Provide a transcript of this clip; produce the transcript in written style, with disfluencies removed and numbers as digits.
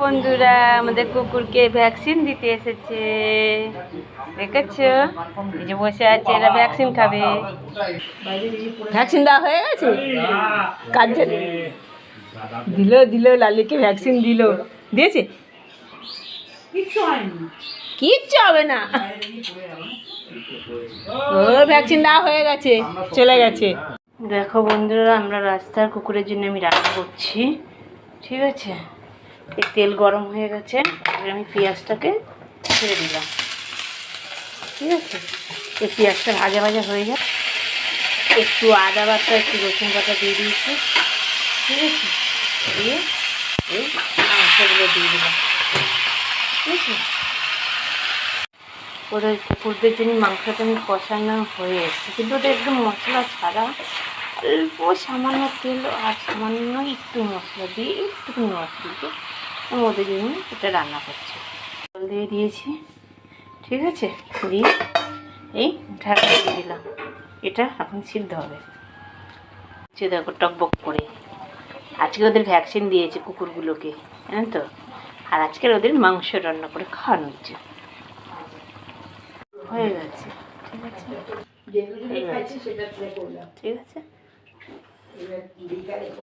বন্ধুরা আমাদের কুকুরকে ভ্যাকসিন দিতে এসেছে, দেখেছো? এই যে বসে আছে, এরা ভ্যাকসিন খাবে। ভ্যাকসিন দেওয়া হয়ে গেছে, কাজ দিল দিল লালিকে ভ্যাকসিন দিয়েছে, কিচ্ছু হবে না। ও ভ্যাকসিন দেওয়া হয়ে গেছে, চলে গেছে। দেখো বন্ধুরা, আমরা রাস্তার কুকুরের জন্য আমি রান্না করছি, ঠিক আছে? এই তেল গরম হয়ে গেছে, এবার আমি পেঁয়াজটাকে ছেড়ে দিলাম, ঠিক আছে? এই পেঁয়াজটা ভাজা ভাজা হয়ে যায়, একটু আদা বাটা একটু রসুন বাটা দিয়ে দিয়েছি, ঠিক আছে? দিয়ে এই মাংসগুলো দিয়ে দিলাম, ঠিক আছে? ওদের কুকুরদের জন্য মাংসটা আমি কষানো হয়ে এসেছে, কিন্তু ওটা একদম মশলা ছাড়া, অল্প সামান্য তেল আর সামান্য একটু মশলা দিয়ে একটু মশলা দিয়ে আমি ওদের জন্য এটা রান্না করছি। জল দিয়ে দিয়েছি, ঠিক আছে? দিয়ে এই ঢাকা দিয়ে দিলাম, এটা এখন সিদ্ধ হবে। সে দেখো টকবক করে, আজকে ওদের ভ্যাকসিন দিয়েছে কুকুরগুলোকে, জানেন তো? আর আজকের ওদের মাংস রান্না করে খাওয়ানো হচ্ছে। হয়ে গেছে, ঠিক আছে? ঠিক আছে।